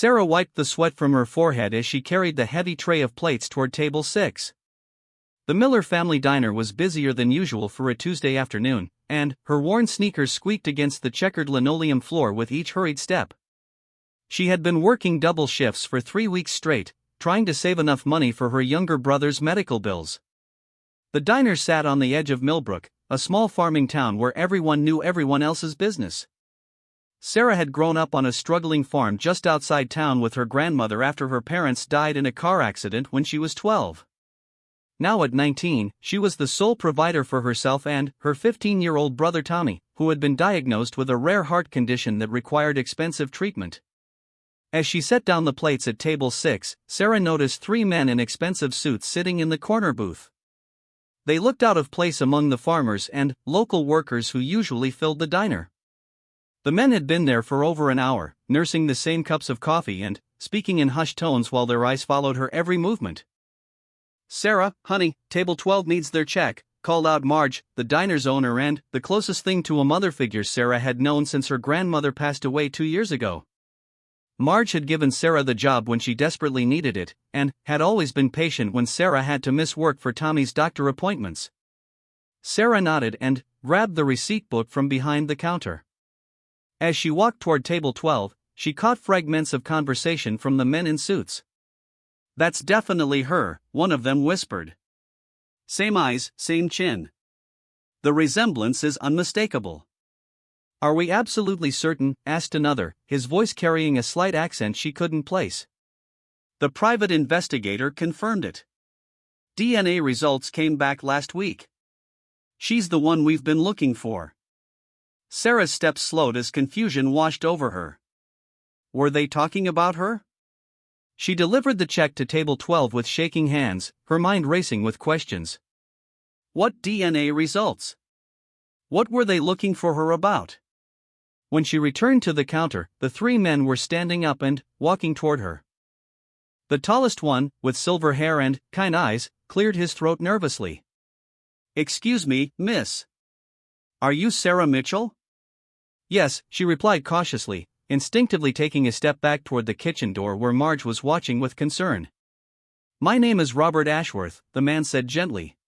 Sarah wiped the sweat from her forehead as she carried the heavy tray of plates toward table 6. The Miller family diner was busier than usual for a Tuesday afternoon, and her worn sneakers squeaked against the checkered linoleum floor with each hurried step. She had been working double shifts for 3 weeks straight, trying to save enough money for her younger brother's medical bills. The diner sat on the edge of Millbrook, a small farming town where everyone knew everyone else's business. Sarah had grown up on a struggling farm just outside town with her grandmother after her parents died in a car accident when she was 12. Now at 19, she was the sole provider for herself and her 15-year-old brother Tommy, who had been diagnosed with a rare heart condition that required expensive treatment. As she set down the plates at table 6, Sarah noticed 3 men in expensive suits sitting in the corner booth. They looked out of place among the farmers and local workers who usually filled the diner. The men had been there for over an hour, nursing the same cups of coffee and speaking in hushed tones while their eyes followed her every movement. "Sarah, honey, table 12 needs their check," called out Marge, the diner's owner and the closest thing to a mother figure Sarah had known since her grandmother passed away 2 years ago. Marge had given Sarah the job when she desperately needed it, and had always been patient when Sarah had to miss work for Tommy's doctor appointments. Sarah nodded and grabbed the receipt book from behind the counter. As she walked toward table 12, she caught fragments of conversation from the men in suits. "That's definitely her," one of them whispered. "Same eyes, same chin. The resemblance is unmistakable." "Are we absolutely certain?" asked another, his voice carrying a slight accent she couldn't place. "The private investigator confirmed it. DNA results came back last week. She's the one we've been looking for." Sarah's steps slowed as confusion washed over her. Were they talking about her? She delivered the check to table 12 with shaking hands, her mind racing with questions. What DNA results? What were they looking for her about? When she returned to the counter, the 3 men were standing up and walking toward her. The tallest one, with silver hair and kind eyes, cleared his throat nervously. "Excuse me, miss. Are you Sarah Mitchell?" "Yes," she replied cautiously, instinctively taking a step back toward the kitchen door where Marge was watching with concern. "My name is Robert Ashworth," the man said gently.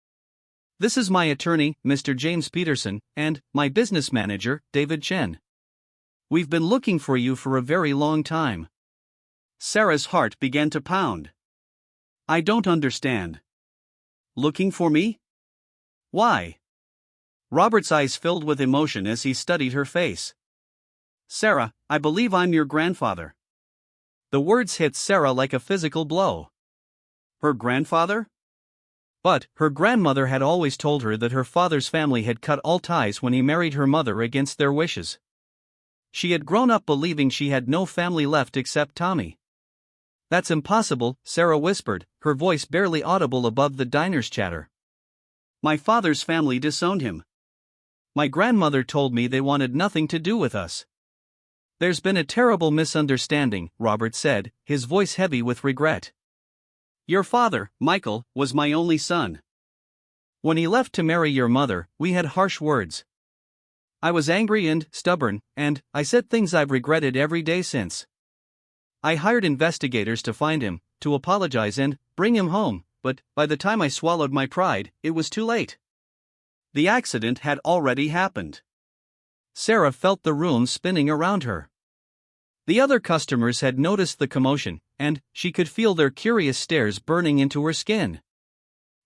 "This is my attorney, Mr. James Peterson, and my business manager, David Chen. We've been looking for you for a very long time." Sarah's heart began to pound. "I don't understand. Looking for me? Why?" Robert's eyes filled with emotion as he studied her face. "Sarah, I believe I'm your grandfather." The words hit Sarah like a physical blow. Her grandfather? But her grandmother had always told her that her father's family had cut all ties when he married her mother against their wishes. She had grown up believing she had no family left except Tommy. "That's impossible," Sarah whispered, her voice barely audible above the diner's chatter. "My father's family disowned him. My grandmother told me they wanted nothing to do with us." "There's been a terrible misunderstanding," Robert said, his voice heavy with regret. "Your father, Michael, was my only son. When he left to marry your mother, we had harsh words. I was angry and stubborn, and I said things I've regretted every day since. I hired investigators to find him, to apologize and bring him home, but by the time I swallowed my pride, it was too late. The accident had already happened." Sarah felt the room spinning around her. The other customers had noticed the commotion, and she could feel their curious stares burning into her skin.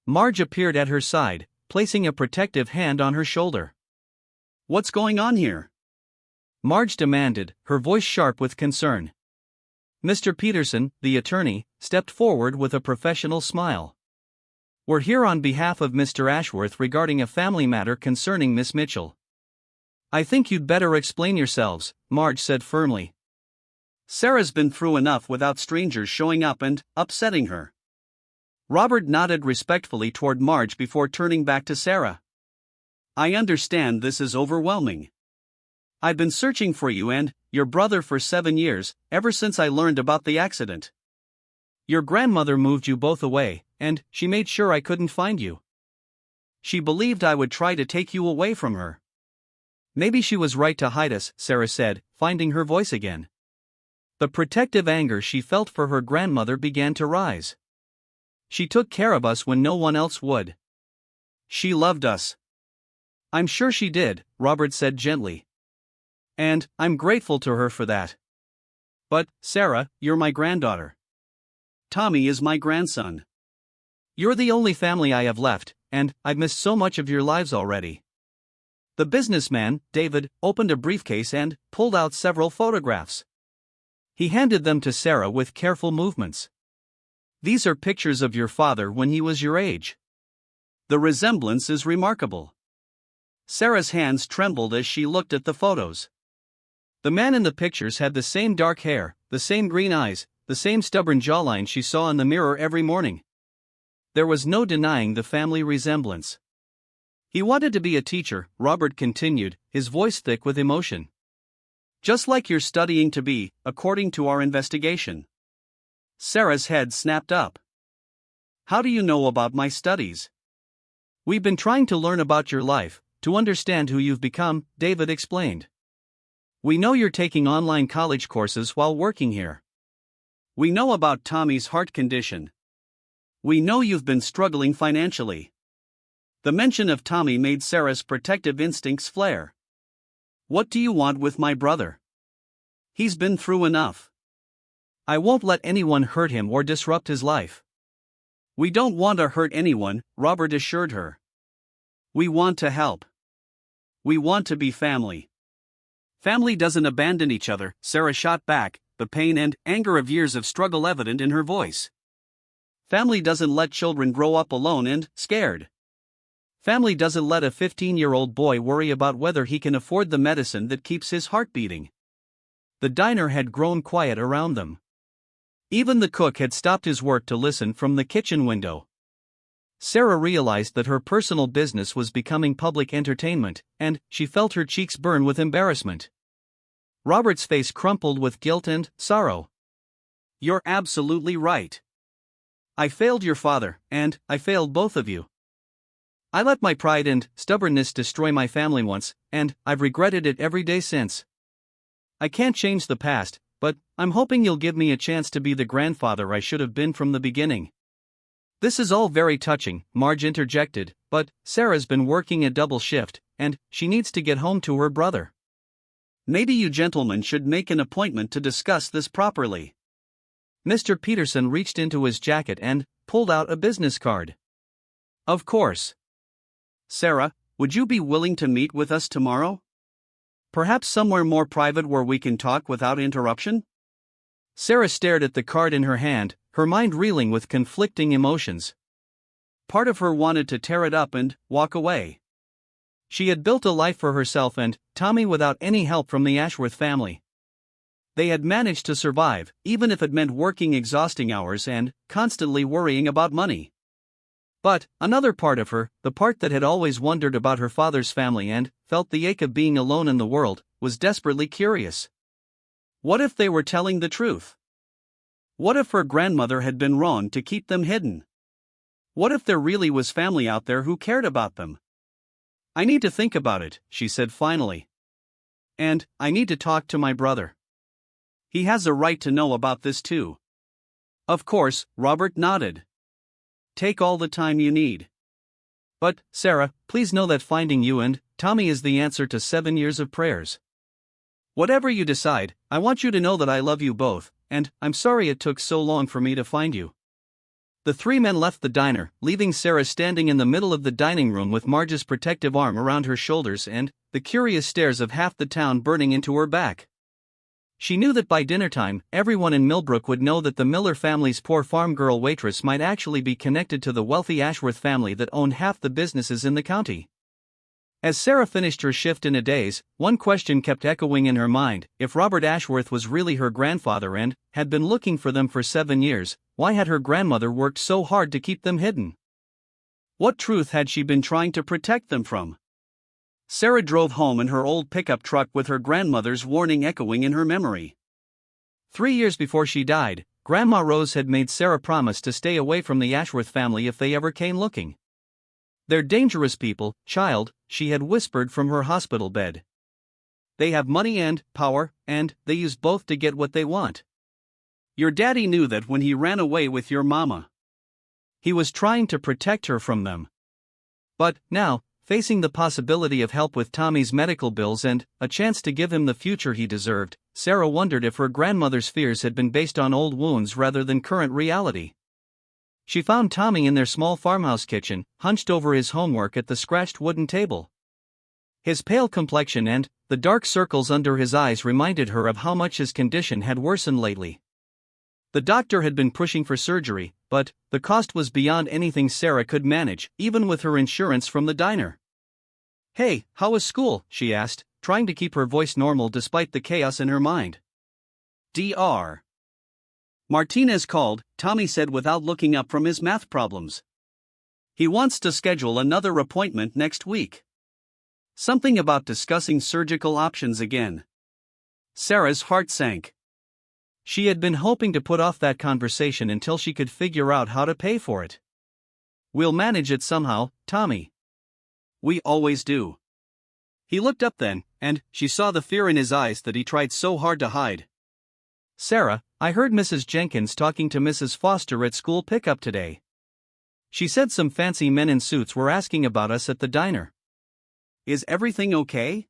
Marge appeared at her side, placing a protective hand on her shoulder. "What's going on here?" Marge demanded, her voice sharp with concern. Mr. Peterson, the attorney, stepped forward with a professional smile. "We're here on behalf of Mr. Ashworth regarding a family matter concerning Miss Mitchell." "I think you'd better explain yourselves," Marge said firmly. "Sarah's been through enough without strangers showing up and upsetting her." Robert nodded respectfully toward Marge before turning back to Sarah. "I understand this is overwhelming. I've been searching for you and your brother for 7 years, ever since I learned about the accident. Your grandmother moved you both away, and she made sure I couldn't find you. She believed I would try to take you away from her." "Maybe she was right to hide us," Sarah said, finding her voice again. The protective anger she felt for her grandmother began to rise. She took care of us when no one else would. She loved us. I'm sure she did, Robert said gently. And I'm grateful to her for that. But, Sarah, you're my granddaughter. Tommy is my grandson. You're the only family I have left, and I've missed so much of your lives already. The businessman, David, opened a briefcase and pulled out several photographs. He handed them to Sarah with careful movements. These are pictures of your father when he was your age. The resemblance is remarkable. Sarah's hands trembled as she looked at the photos. The man in the pictures had the same dark hair, the same green eyes, the same stubborn jawline she saw in the mirror every morning. There was no denying the family resemblance. He wanted to be a teacher, Robert continued, his voice thick with emotion. Just like you're studying to be, according to our investigation. Sarah's head snapped up. How do you know about my studies? We've been trying to learn about your life, to understand who you've become, David explained. We know you're taking online college courses while working here. We know about Tommy's heart condition. We know you've been struggling financially. The mention of Tommy made Sarah's protective instincts flare. What do you want with my brother? He's been through enough. I won't let anyone hurt him or disrupt his life. We don't want to hurt anyone, Robert assured her. We want to help. We want to be family. Family doesn't abandon each other, Sarah shot back, the pain and anger of years of struggle evident in her voice. Family doesn't let children grow up alone and scared. Family doesn't let a 15-year-old boy worry about whether he can afford the medicine that keeps his heart beating. The diner had grown quiet around them. Even the cook had stopped his work to listen from the kitchen window. Sarah realized that her personal business was becoming public entertainment, and she felt her cheeks burn with embarrassment. Robert's face crumpled with guilt and sorrow. You're absolutely right. I failed your father, and I failed both of you. I let my pride and stubbornness destroy my family once, and I've regretted it every day since. I can't change the past, but I'm hoping you'll give me a chance to be the grandfather I should have been from the beginning. This is all very touching, Marge interjected, but Sarah's been working a double shift, and she needs to get home to her brother. Maybe you gentlemen should make an appointment to discuss this properly. Mr. Peterson reached into his jacket and pulled out a business card. Of course. Sarah, would you be willing to meet with us tomorrow? Perhaps somewhere more private where we can talk without interruption? Sarah stared at the card in her hand, her mind reeling with conflicting emotions. Part of her wanted to tear it up and walk away. She had built a life for herself and Tommy without any help from the Ashworth family. They had managed to survive, even if it meant working exhausting hours and constantly worrying about money. But another part of her, the part that had always wondered about her father's family and felt the ache of being alone in the world, was desperately curious. What if they were telling the truth? What if her grandmother had been wrong to keep them hidden? What if there really was family out there who cared about them? I need to think about it, she said finally. And I need to talk to my brother. He has a right to know about this too. Of course, Robert nodded. Take all the time you need. But, Sarah, please know that finding you and Tommy is the answer to 7 years of prayers. Whatever you decide, I want you to know that I love you both, and I'm sorry it took so long for me to find you. The three men left the diner, leaving Sarah standing in the middle of the dining room with Marge's protective arm around her shoulders and the curious stares of half the town burning into her back. She knew that by dinnertime, everyone in Millbrook would know that the Miller family's poor farm girl waitress might actually be connected to the wealthy Ashworth family that owned half the businesses in the county. As Sarah finished her shift in a daze, one question kept echoing in her mind: if Robert Ashworth was really her grandfather and had been looking for them for 7 years, why had her grandmother worked so hard to keep them hidden? What truth had she been trying to protect them from? Sarah drove home in her old pickup truck with her grandmother's warning echoing in her memory. 3 years before she died, Grandma Rose had made Sarah promise to stay away from the Ashworth family if they ever came looking. "They're dangerous people, child," she had whispered from her hospital bed. They have money and power, and they use both to get what they want. Your daddy knew that when he ran away with your mama. He was trying to protect her from them. But, now, facing the possibility of help with Tommy's medical bills and a chance to give him the future he deserved, Sarah wondered if her grandmother's fears had been based on old wounds rather than current reality. She found Tommy in their small farmhouse kitchen, hunched over his homework at the scratched wooden table. His pale complexion and the dark circles under his eyes reminded her of how much his condition had worsened lately. The doctor had been pushing for surgery, but the cost was beyond anything Sarah could manage, even with her insurance from the diner. "Hey, how was school?" she asked, trying to keep her voice normal despite the chaos in her mind. Dr. Martinez called, Tommy said without looking up from his math problems. He wants to schedule another appointment next week. Something about discussing surgical options again. Sarah's heart sank. She had been hoping to put off that conversation until she could figure out how to pay for it. "We'll manage it somehow, Tommy." "We always do." He looked up then, and she saw the fear in his eyes that he tried so hard to hide. "Sarah, I heard Mrs. Jenkins talking to Mrs. Foster at school pickup today. She said some fancy men in suits were asking about us at the diner. Is everything okay?"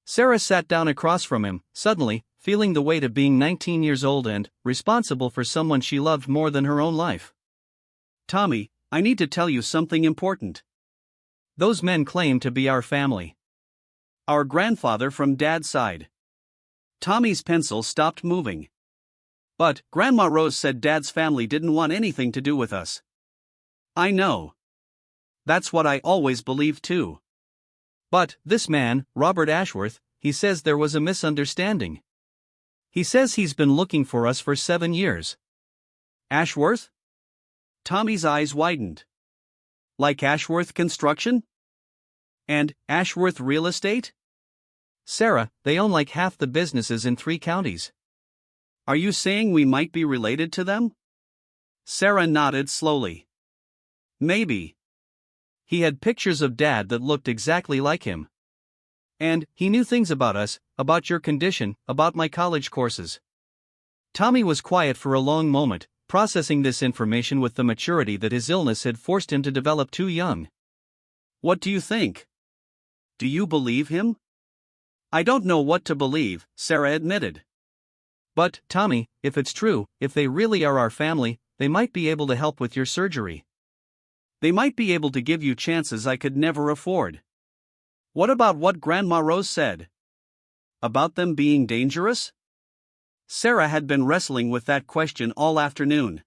Sarah sat down across from him, suddenly, feeling the weight of being 19 years old and responsible for someone she loved more than her own life. "Tommy, I need to tell you something important. Those men claim to be our family. Our grandfather from Dad's side." Tommy's pencil stopped moving. "But Grandma Rose said Dad's family didn't want anything to do with us." "I know. That's what I always believed too. But this man, Robert Ashworth, he says there was a misunderstanding. He says he's been looking for us for 7 years." "Ashworth?" Tommy's eyes widened. "Like Ashworth Construction? And Ashworth Real Estate?" "Sarah, they own like half the businesses in 3 counties. Are you saying we might be related to them?" Sarah nodded slowly. "Maybe. He had pictures of Dad that looked exactly like him. And he knew things about us, about your condition, about my college courses." Tommy was quiet for a long moment, processing this information with the maturity that his illness had forced him to develop too young. "What do you think? Do you believe him?" "I don't know what to believe," Sarah admitted. "But, Tommy, if it's true, if they really are our family, they might be able to help with your surgery. They might be able to give you chances I could never afford." "What about what Grandma Rose said? About them being dangerous?" Sarah had been wrestling with that question all afternoon.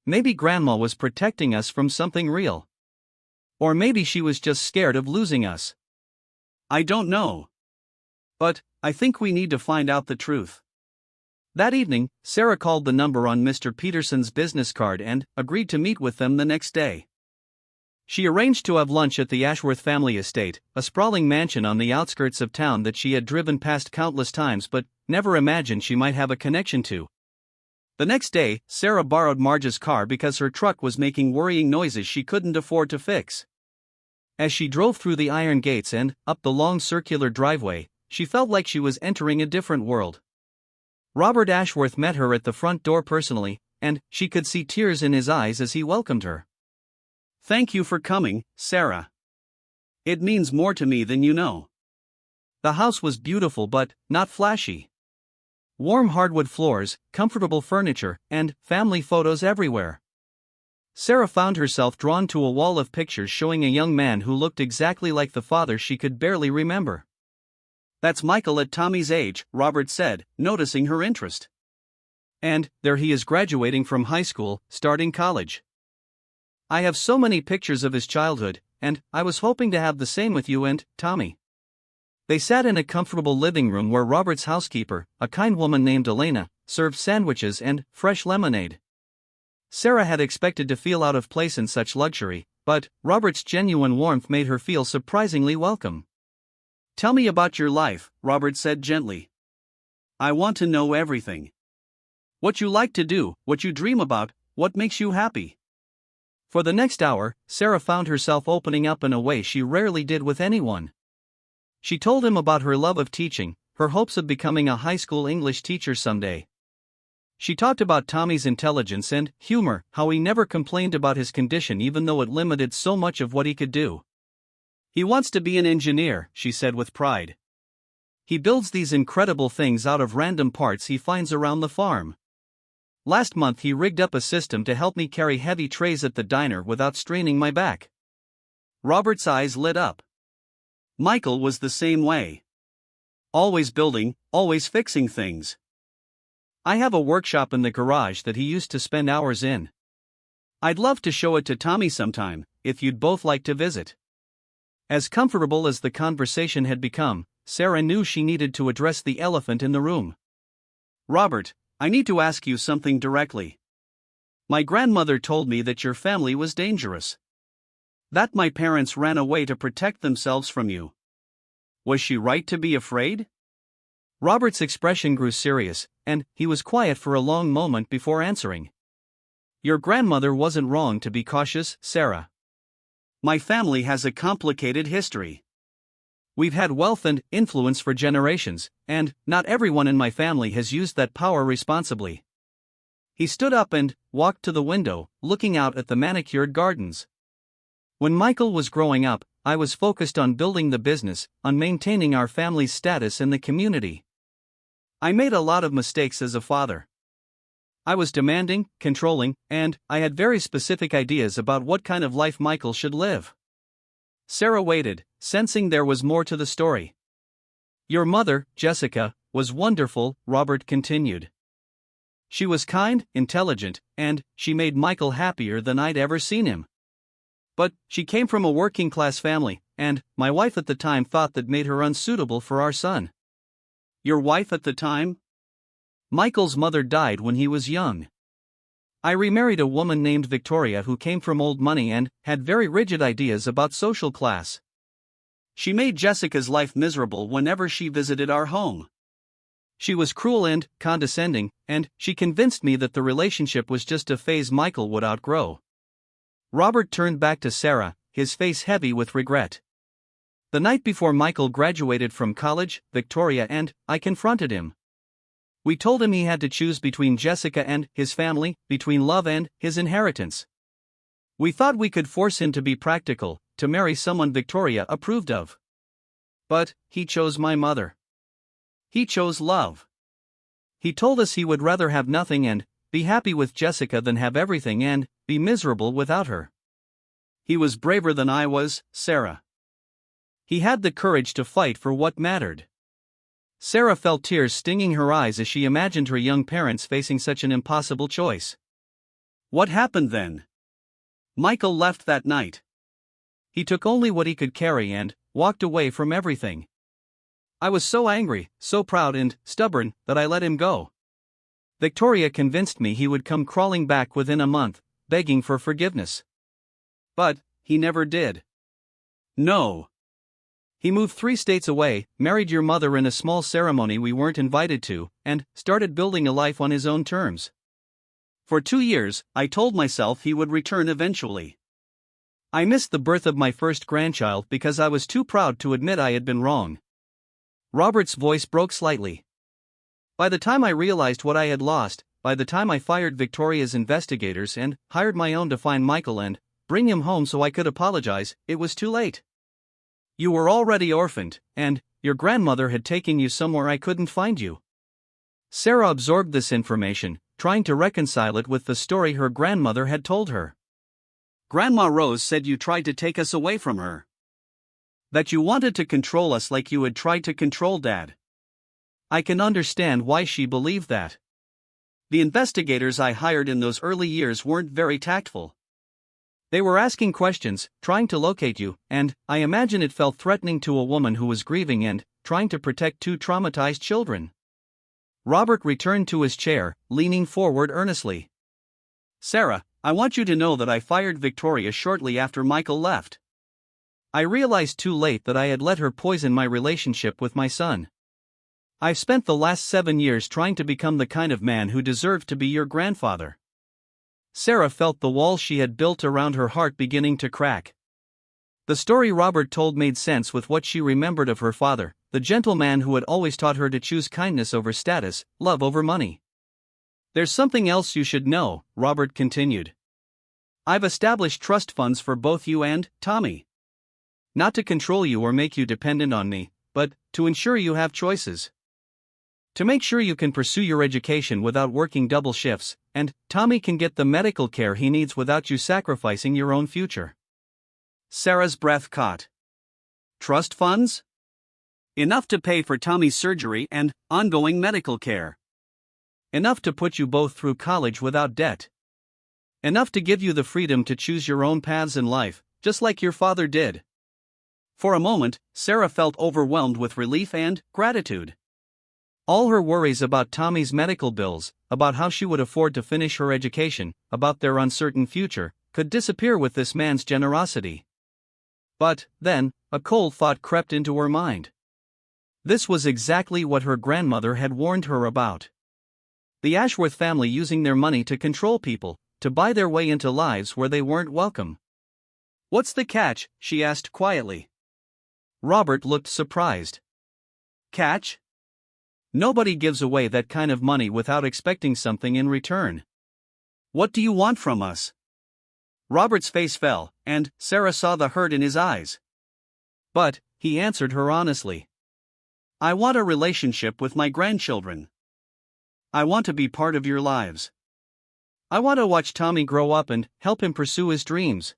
Maybe Grandma was protecting us from something real. Or maybe she was just scared of losing us. I don't know. But I think we need to find out the truth. That evening, Sarah called the number on Mr. Peterson's business card and agreed to meet with them the next day. She arranged to have lunch at the Ashworth family estate, a sprawling mansion on the outskirts of town that she had driven past countless times but never imagined she might have a connection to. The next day, Sarah borrowed Marge's car because her truck was making worrying noises she couldn't afford to fix. As she drove through the iron gates and up the long circular driveway, she felt like she was entering a different world. Robert Ashworth met her at the front door personally, and she could see tears in his eyes as he welcomed her. "Thank you for coming, Sarah. It means more to me than you know." The house was beautiful but not flashy. Warm hardwood floors, comfortable furniture, and family photos everywhere. Sarah found herself drawn to a wall of pictures showing a young man who looked exactly like the father she could barely remember. "That's Michael at Tommy's age," Robert said, noticing her interest. "And there he is graduating from high school, starting college. I have so many pictures of his childhood, and I was hoping to have the same with you and Tommy." They sat in a comfortable living room where Robert's housekeeper, a kind woman named Elena, served sandwiches and fresh lemonade. Sarah had expected to feel out of place in such luxury, but Robert's genuine warmth made her feel surprisingly welcome. "Tell me about your life," Robert said gently. "I want to know everything. What you like to do, what you dream about, what makes you happy." For the next hour, Sarah found herself opening up in a way she rarely did with anyone. She told him about her love of teaching, her hopes of becoming a high school English teacher someday. She talked about Tommy's intelligence and humor, how he never complained about his condition even though it limited so much of what he could do. "He wants to be an engineer," she said with pride. "He builds these incredible things out of random parts he finds around the farm. Last month he rigged up a system to help me carry heavy trays at the diner without straining my back." Robert's eyes lit up. Michael was the same way. Always building, always fixing things. "I have a workshop in the garage that he used to spend hours in. I'd love to show it to Tommy sometime, if you'd both like to visit." As comfortable as the conversation had become, Sarah knew she needed to address the elephant in the room. "Robert, I need to ask you something directly. My grandmother told me that your family was dangerous. That my parents ran away to protect themselves from you. Was she right to be afraid?" Robert's expression grew serious, and he was quiet for a long moment before answering. "Your grandmother wasn't wrong to be cautious, Sarah. My family has a complicated history. We've had wealth and influence for generations, and not everyone in my family has used that power responsibly." He stood up and walked to the window, looking out at the manicured gardens. "When Michael was growing up, I was focused on building the business, on maintaining our family's status in the community. I made a lot of mistakes as a father. I was demanding, controlling, and I had very specific ideas about what kind of life Michael should live." Sarah waited, sensing there was more to the story. "Your mother, Jessica, was wonderful," Robert continued. "She was kind, intelligent, and she made Michael happier than I'd ever seen him. But she came from a working-class family, and my wife at the time thought that made her unsuitable for our son." "Your wife at the time?" "Michael's mother died when he was young. I remarried a woman named Victoria who came from old money and had very rigid ideas about social class. She made Jessica's life miserable whenever she visited our home. She was cruel and condescending, and she convinced me that the relationship was just a phase Michael would outgrow." Robert turned back to Sarah, his face heavy with regret. "The night before Michael graduated from college, Victoria and I confronted him. We told him he had to choose between Jessica and his family, between love and his inheritance. We thought we could force him to be practical, to marry someone Victoria approved of. But he chose my mother. He chose love. He told us he would rather have nothing and be happy with Jessica than have everything and be miserable without her. He was braver than I was, Sarah. He had the courage to fight for what mattered." Sarah felt tears stinging her eyes as she imagined her young parents facing such an impossible choice. "What happened then?" "Michael left that night. He took only what he could carry and walked away from everything. I was so angry, so proud and stubborn that I let him go. Victoria convinced me he would come crawling back within a month, begging for forgiveness. But he never did. No. He moved 3 states away, married your mother in a small ceremony we weren't invited to, and started building a life on his own terms. For 2 years, I told myself he would return eventually. I missed the birth of my first grandchild because I was too proud to admit I had been wrong." Robert's voice broke slightly. "By the time I realized what I had lost, by the time I fired Victoria's investigators and hired my own to find Michael and bring him home so I could apologize, it was too late. You were already orphaned, and your grandmother had taken you somewhere I couldn't find you." Sarah absorbed this information, trying to reconcile it with the story her grandmother had told her. "Grandma Rose said you tried to take us away from her. That you wanted to control us like you had tried to control Dad. I can understand why she believed that. The investigators I hired in those early years weren't very tactful. They were asking questions, trying to locate you, and I imagine it felt threatening to a woman who was grieving and trying to protect 2 traumatized children." Robert returned to his chair, leaning forward earnestly. "Sarah, I want you to know that I fired Victoria shortly after Michael left. I realized too late that I had let her poison my relationship with my son. I've spent the last 7 years trying to become the kind of man who deserved to be your grandfather." Sarah felt the wall she had built around her heart beginning to crack. The story Robert told made sense with what she remembered of her father, the gentleman who had always taught her to choose kindness over status, love over money. "There's something else you should know," Robert continued. "I've established trust funds for both you and Tommy. Not to control you or make you dependent on me, but to ensure you have choices. To make sure you can pursue your education without working double shifts, and Tommy can get the medical care he needs without you sacrificing your own future." Sarah's breath caught. Trust funds? Enough to pay for Tommy's surgery and ongoing medical care. Enough to put you both through college without debt. Enough to give you the freedom to choose your own paths in life, just like your father did. For a moment, Sarah felt overwhelmed with relief and gratitude. All her worries about Tommy's medical bills, about how she would afford to finish her education, about their uncertain future, could disappear with this man's generosity. But, then, a cold thought crept into her mind. This was exactly what her grandmother had warned her about. The Ashworth family using their money to control people, to buy their way into lives where they weren't welcome. "What's the catch?" she asked quietly. Robert looked surprised. "Catch? Nobody gives away that kind of money without expecting something in return. What do you want from us?" Robert's face fell, and Sarah saw the hurt in his eyes. But he answered her honestly. "I want a relationship with my grandchildren. I want to be part of your lives. I want to watch Tommy grow up and help him pursue his dreams.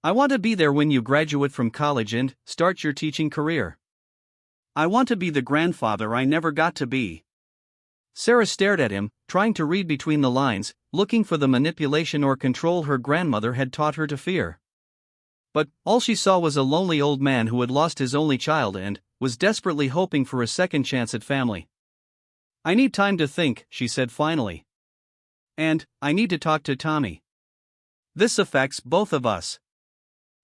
I want to be there when you graduate from college and start your teaching career. I want to be the grandfather I never got to be." Sarah stared at him, trying to read between the lines, looking for the manipulation or control her grandmother had taught her to fear. But all she saw was a lonely old man who had lost his only child and was desperately hoping for a second chance at family. "I need time to think," she said finally. "And I need to talk to Tommy. This affects both of us."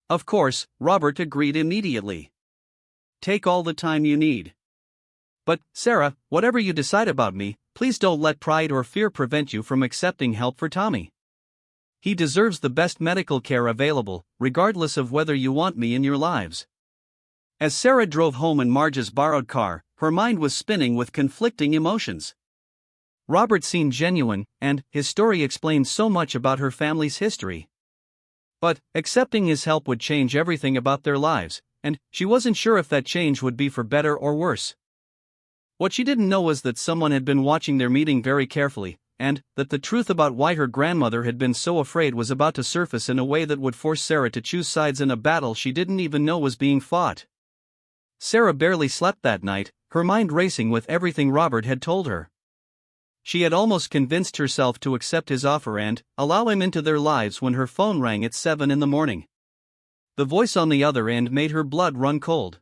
Of course, Robert agreed immediately. "Take all the time you need. But, Sarah, whatever you decide about me, please don't let pride or fear prevent you from accepting help for Tommy. He deserves the best medical care available, regardless of whether you want me in your lives." As Sarah drove home in Marge's borrowed car, her mind was spinning with conflicting emotions. Robert seemed genuine, and his story explained so much about her family's history. But accepting his help would change everything about their lives, and she wasn't sure if that change would be for better or worse. What she didn't know was that someone had been watching their meeting very carefully, and that the truth about why her grandmother had been so afraid was about to surface in a way that would force Sarah to choose sides in a battle she didn't even know was being fought. Sarah barely slept that night, her mind racing with everything Robert had told her. She had almost convinced herself to accept his offer and allow him into their lives when her phone rang at 7 in the morning. The voice on the other end made her blood run cold.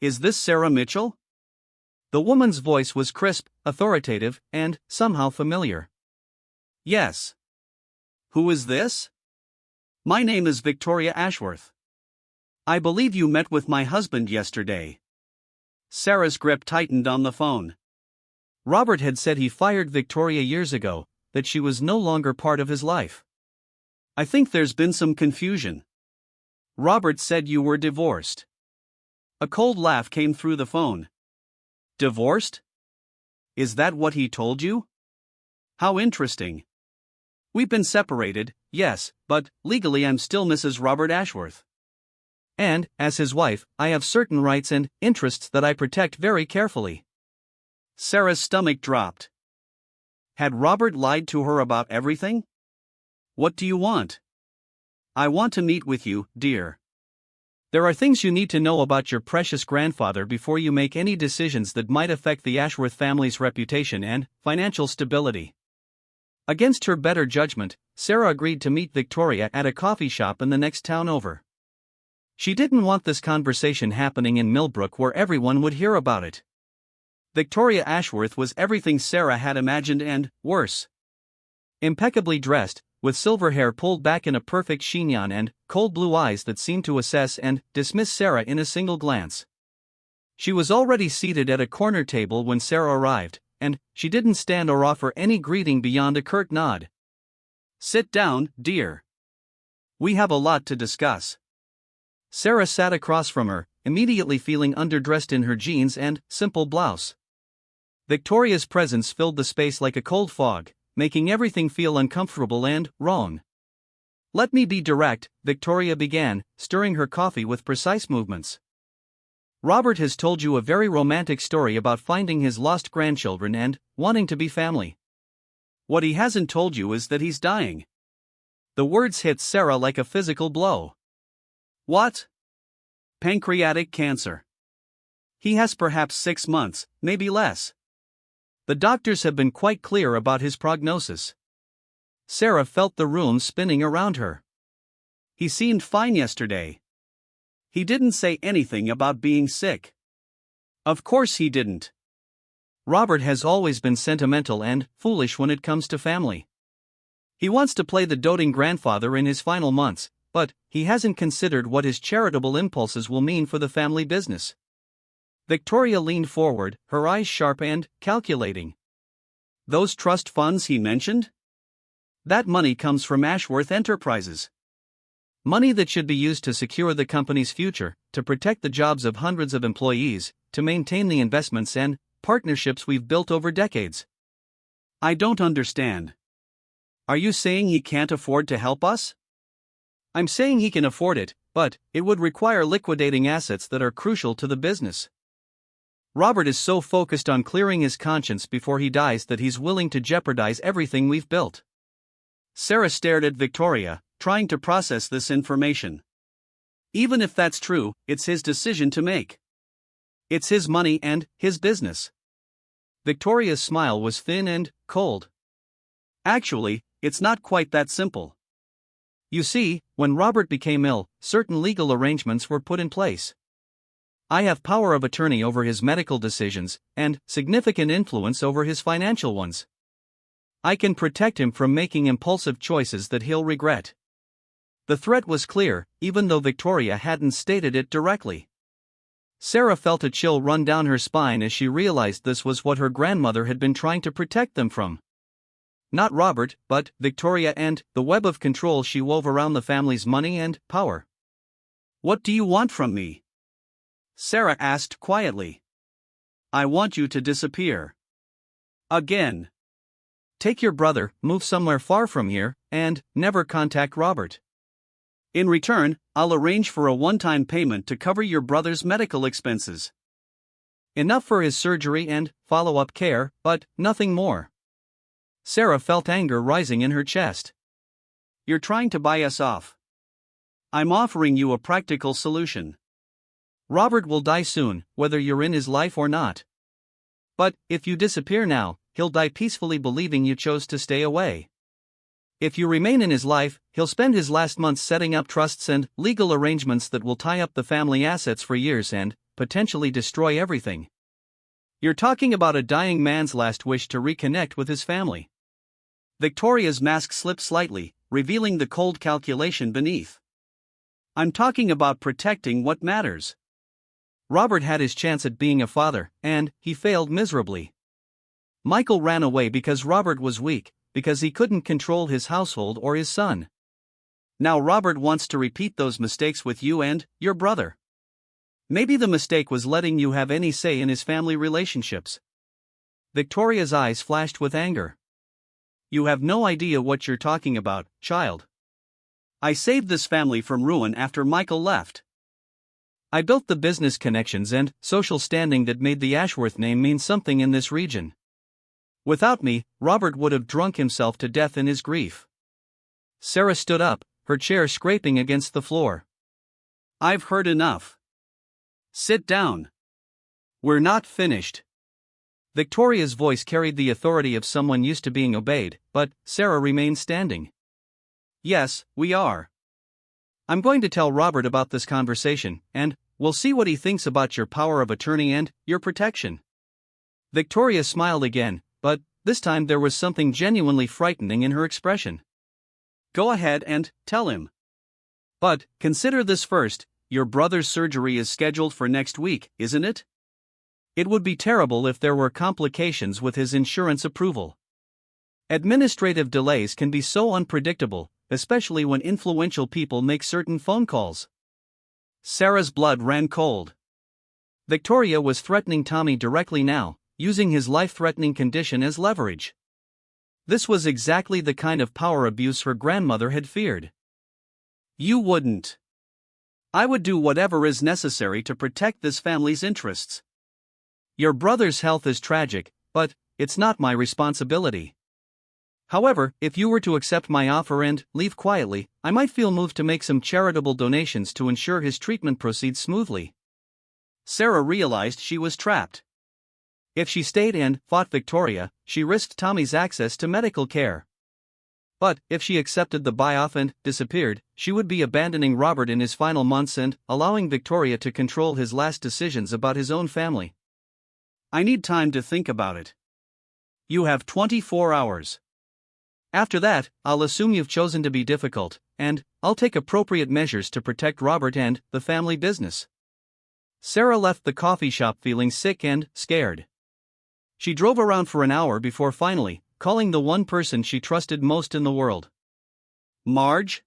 "Is this Sarah Mitchell?" The woman's voice was crisp, authoritative, and somehow familiar. "Yes." "Who is this?" "My name is Victoria Ashworth. I believe you met with my husband yesterday." Sarah's grip tightened on the phone. Robert had said he fired Victoria years ago, that she was no longer part of his life. "I think there's been some confusion. Robert said you were divorced." A cold laugh came through the phone. "Divorced? Is that what he told you? How interesting. We've been separated, yes, but legally I'm still Mrs. Robert Ashworth. And, as his wife, I have certain rights and interests that I protect very carefully." Sarah's stomach dropped. Had Robert lied to her about everything? "What do you want?" "I want to meet with you, dear. There are things you need to know about your precious grandfather before you make any decisions that might affect the Ashworth family's reputation and financial stability." Against her better judgment, Sarah agreed to meet Victoria at a coffee shop in the next town over. She didn't want this conversation happening in Millbrook where everyone would hear about it. Victoria Ashworth was everything Sarah had imagined and worse. Impeccably dressed, with silver hair pulled back in a perfect chignon and cold blue eyes that seemed to assess and dismiss Sarah in a single glance. She was already seated at a corner table when Sarah arrived, and she didn't stand or offer any greeting beyond a curt nod. "Sit down, dear. We have a lot to discuss." Sarah sat across from her, immediately feeling underdressed in her jeans and simple blouse. Victoria's presence filled the space like a cold fog, making everything feel uncomfortable and wrong. "Let me be direct," Victoria began, stirring her coffee with precise movements. "Robert has told you a very romantic story about finding his lost grandchildren and wanting to be family. What he hasn't told you is that he's dying." The words hit Sarah like a physical blow. "What?" "Pancreatic cancer. He has perhaps 6 months, maybe less. The doctors have been quite clear about his prognosis." Sarah felt the room spinning around her. "He seemed fine yesterday. He didn't say anything about being sick." "Of course he didn't. Robert has always been sentimental and foolish when it comes to family. He wants to play the doting grandfather in his final months, but he hasn't considered what his charitable impulses will mean for the family business." Victoria leaned forward, her eyes sharp and calculating. "Those trust funds he mentioned? That money comes from Ashworth Enterprises. Money that should be used to secure the company's future, to protect the jobs of hundreds of employees, to maintain the investments and partnerships we've built over decades." "I don't understand. Are you saying he can't afford to help us?" "I'm saying he can afford it, but it would require liquidating assets that are crucial to the business. Robert is so focused on clearing his conscience before he dies that he's willing to jeopardize everything we've built." Sarah stared at Victoria, trying to process this information. "Even if that's true, it's his decision to make. It's his money and his business." Victoria's smile was thin and cold. "Actually, it's not quite that simple. You see, when Robert became ill, certain legal arrangements were put in place. I have power of attorney over his medical decisions, and significant influence over his financial ones. I can protect him from making impulsive choices that he'll regret." The threat was clear, even though Victoria hadn't stated it directly. Sarah felt a chill run down her spine as she realized this was what her grandmother had been trying to protect them from. Not Robert, but Victoria and the web of control she wove around the family's money and power. "What do you want from me?" Sarah asked quietly. "I want you to disappear. Again. Take your brother, move somewhere far from here, and never contact Robert. In return, I'll arrange for a one-time payment to cover your brother's medical expenses. Enough for his surgery and follow-up care, but nothing more." Sarah felt anger rising in her chest. "You're trying to buy us off. I'm offering you a practical solution. Robert will die soon, whether you're in his life or not. But if you disappear now, he'll die peacefully believing you chose to stay away. If you remain in his life, he'll spend his last months setting up trusts and legal arrangements that will tie up the family assets for years and potentially destroy everything. You're talking about a dying man's last wish to reconnect with his family." Victoria's mask slipped slightly, revealing the cold calculation beneath. "I'm talking about protecting what matters. Robert had his chance at being a father, and he failed miserably. Michael ran away because Robert was weak, because he couldn't control his household or his son. Now Robert wants to repeat those mistakes with you and your brother. Maybe the mistake was letting you have any say in his family relationships." Victoria's eyes flashed with anger. "You have no idea what you're talking about, child. I saved this family from ruin after Michael left. I built the business connections and social standing that made the Ashworth name mean something in this region. Without me, Robert would have drunk himself to death in his grief." Sarah stood up, her chair scraping against the floor. "I've heard enough. Sit down. We're not finished." Victoria's voice carried the authority of someone used to being obeyed, but Sarah remained standing. "Yes, we are. I'm going to tell Robert about this conversation, and we'll see what he thinks about your power of attorney and your protection." Victoria smiled again, but this time there was something genuinely frightening in her expression. "Go ahead and tell him. But consider this first, your brother's surgery is scheduled for next week, isn't it? It would be terrible if there were complications with his insurance approval. Administrative delays can be so unpredictable, especially when influential people make certain phone calls. Sarah's blood ran cold. Victoria was threatening Tommy directly now, using his life-threatening condition as leverage. This was exactly the kind of power abuse her grandmother had feared. "You wouldn't. I would do whatever is necessary to protect this family's interests. Your brother's health is tragic, but it's not my responsibility. However, if you were to accept my offer and leave quietly, I might feel moved to make some charitable donations to ensure his treatment proceeds smoothly." Sarah realized she was trapped. If she stayed and fought Victoria, she risked Tommy's access to medical care. But if she accepted the buy-off and disappeared, she would be abandoning Robert in his final months and allowing Victoria to control his last decisions about his own family. "I need time to think about it. You have 24 hours. After that, I'll assume you've chosen to be difficult, and I'll take appropriate measures to protect Robert and the family business." Sarah left the coffee shop feeling sick and scared. She drove around for an hour before finally calling the one person she trusted most in the world. "Marge?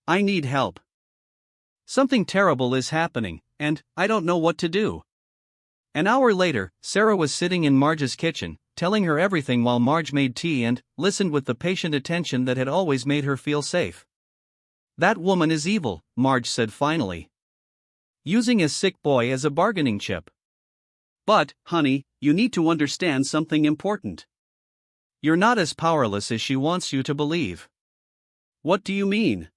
I need help. Something terrible is happening, and I don't know what to do." An hour later, Sarah was sitting in Marge's kitchen, telling her everything while Marge made tea and listened with the patient attention that had always made her feel safe. "That woman is evil," Marge said finally. "Using a sick boy as a bargaining chip. But, honey, you need to understand something important. You're not as powerless as she wants you to believe." "What do you mean?"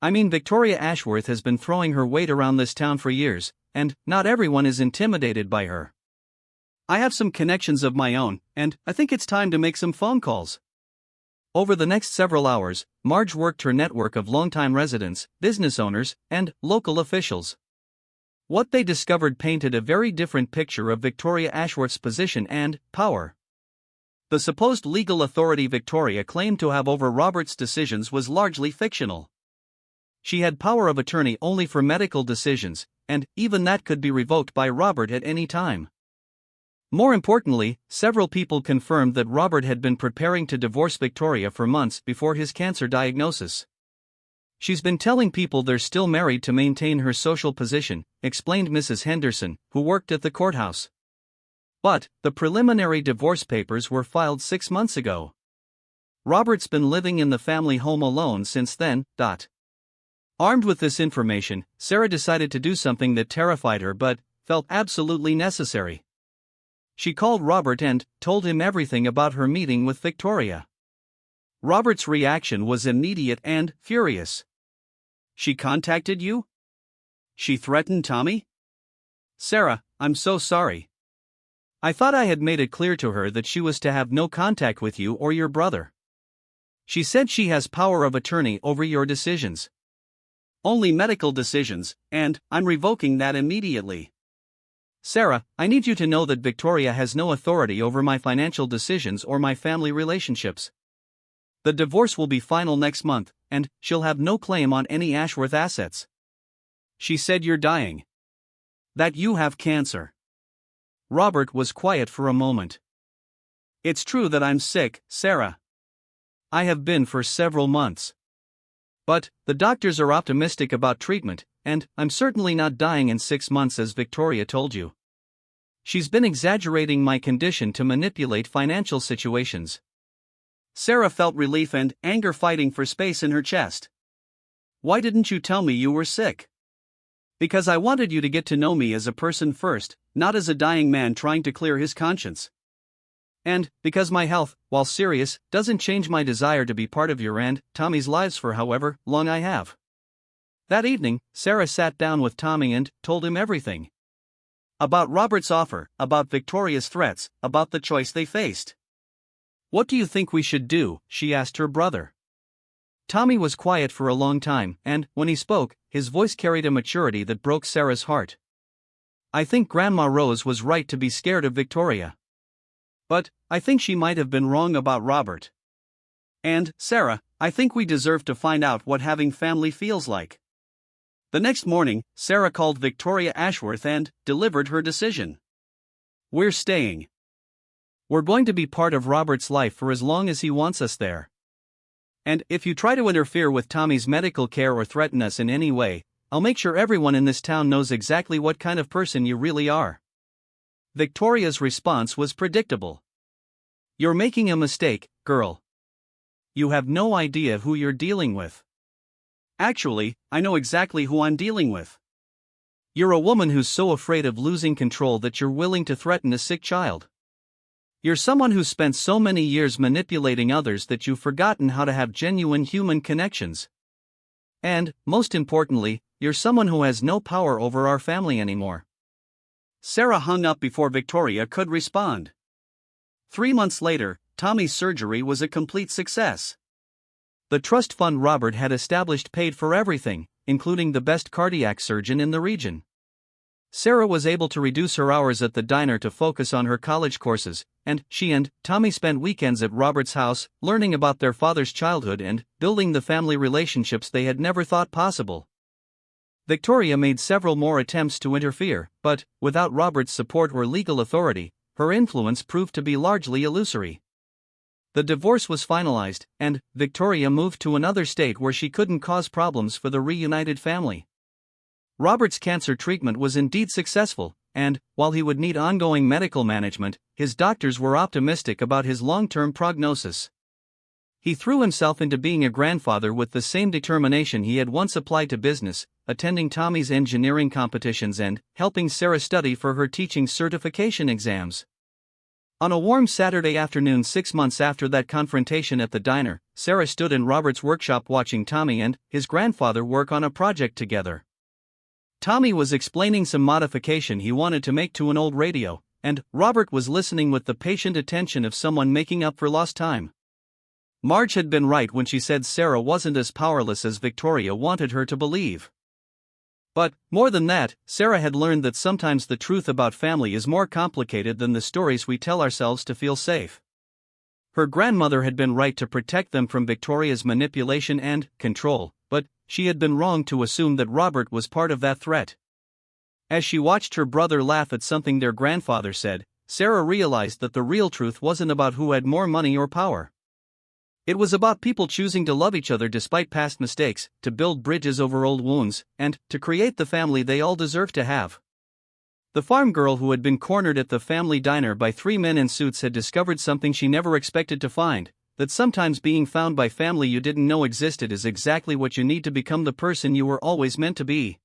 "I mean, Victoria Ashworth has been throwing her weight around this town for years, and not everyone is intimidated by her. I have some connections of my own, and I think it's time to make some phone calls." Over the next several hours, Marge worked her network of longtime residents, business owners, and local officials. What they discovered painted a very different picture of Victoria Ashworth's position and power. The supposed legal authority Victoria claimed to have over Robert's decisions was largely fictional. She had power of attorney only for medical decisions, and even that could be revoked by Robert at any time. More importantly, several people confirmed that Robert had been preparing to divorce Victoria for months before his cancer diagnosis. "She's been telling people they're still married to maintain her social position," explained Mrs. Henderson, who worked at the courthouse. "But the preliminary divorce papers were filed 6 months ago. Robert's been living in the family home alone since then." Armed with this information, Sarah decided to do something that terrified her but felt absolutely necessary. She called Robert and told him everything about her meeting with Victoria. Robert's reaction was immediate and furious. "She contacted you? She threatened Tommy? Sarah, I'm so sorry. I thought I had made it clear to her that she was to have no contact with you or your brother. She said she has power of attorney over your decisions. Only medical decisions, and I'm revoking that immediately. Sarah, I need you to know that Victoria has no authority over my financial decisions or my family relationships. The divorce will be final next month, and she'll have no claim on any Ashworth assets. She said you're dying. That you have cancer." Robert was quiet for a moment. "It's true that I'm sick, Sarah. I have been for several months. But the doctors are optimistic about treatment, and I'm certainly not dying in 6 months as Victoria told you. She's been exaggerating my condition to manipulate financial situations." Sarah felt relief and anger fighting for space in her chest. "Why didn't you tell me you were sick?" "Because I wanted you to get to know me as a person first, not as a dying man trying to clear his conscience. And because my health, while serious, doesn't change my desire to be part of your and Tommy's lives for however long I have." That evening, Sarah sat down with Tommy and told him everything. About Robert's offer, about Victoria's threats, about the choice they faced. "What do you think we should do?" she asked her brother. Tommy was quiet for a long time, and when he spoke, his voice carried a maturity that broke Sarah's heart. "I think Grandma Rose was right to be scared of Victoria. But I think she might have been wrong about Robert. And, Sarah, I think we deserve to find out what having family feels like." The next morning, Sarah called Victoria Ashworth and delivered her decision. "We're staying. We're going to be part of Robert's life for as long as he wants us there. And if you try to interfere with Tommy's medical care or threaten us in any way, I'll make sure everyone in this town knows exactly what kind of person you really are." Victoria's response was predictable. "You're making a mistake, girl. You have no idea who you're dealing with." "Actually, I know exactly who I'm dealing with. You're a woman who's so afraid of losing control that you're willing to threaten a sick child. You're someone who's spent so many years manipulating others that you've forgotten how to have genuine human connections. And, most importantly, you're someone who has no power over our family anymore." Sarah hung up before Victoria could respond. 3 months later, Tommy's surgery was a complete success. The trust fund Robert had established paid for everything, including the best cardiac surgeon in the region. Sarah was able to reduce her hours at the diner to focus on her college courses, and she and Tommy spent weekends at Robert's house, learning about their father's childhood and building the family relationships they had never thought possible. Victoria made several more attempts to interfere, but, without Robert's support or legal authority, her influence proved to be largely illusory. The divorce was finalized, and Victoria moved to another state where she couldn't cause problems for the reunited family. Robert's cancer treatment was indeed successful, and, while he would need ongoing medical management, his doctors were optimistic about his long-term prognosis. He threw himself into being a grandfather with the same determination he had once applied to business, attending Tommy's engineering competitions and helping Sarah study for her teaching certification exams. On a warm Saturday afternoon 6 months after that confrontation at the diner, Sarah stood in Robert's workshop watching Tommy and his grandfather work on a project together. Tommy was explaining some modification he wanted to make to an old radio, and Robert was listening with the patient attention of someone making up for lost time. Marge had been right when she said Sarah wasn't as powerless as Victoria wanted her to believe. But, more than that, Sarah had learned that sometimes the truth about family is more complicated than the stories we tell ourselves to feel safe. Her grandmother had been right to protect them from Victoria's manipulation and control, but she had been wrong to assume that Robert was part of that threat. As she watched her brother laugh at something their grandfather said, Sarah realized that the real truth wasn't about who had more money or power. It was about people choosing to love each other despite past mistakes, to build bridges over old wounds, and to create the family they all deserved to have. The farm girl who had been cornered at the family diner by 3 men in suits had discovered something she never expected to find: that sometimes being found by family you didn't know existed is exactly what you need to become the person you were always meant to be.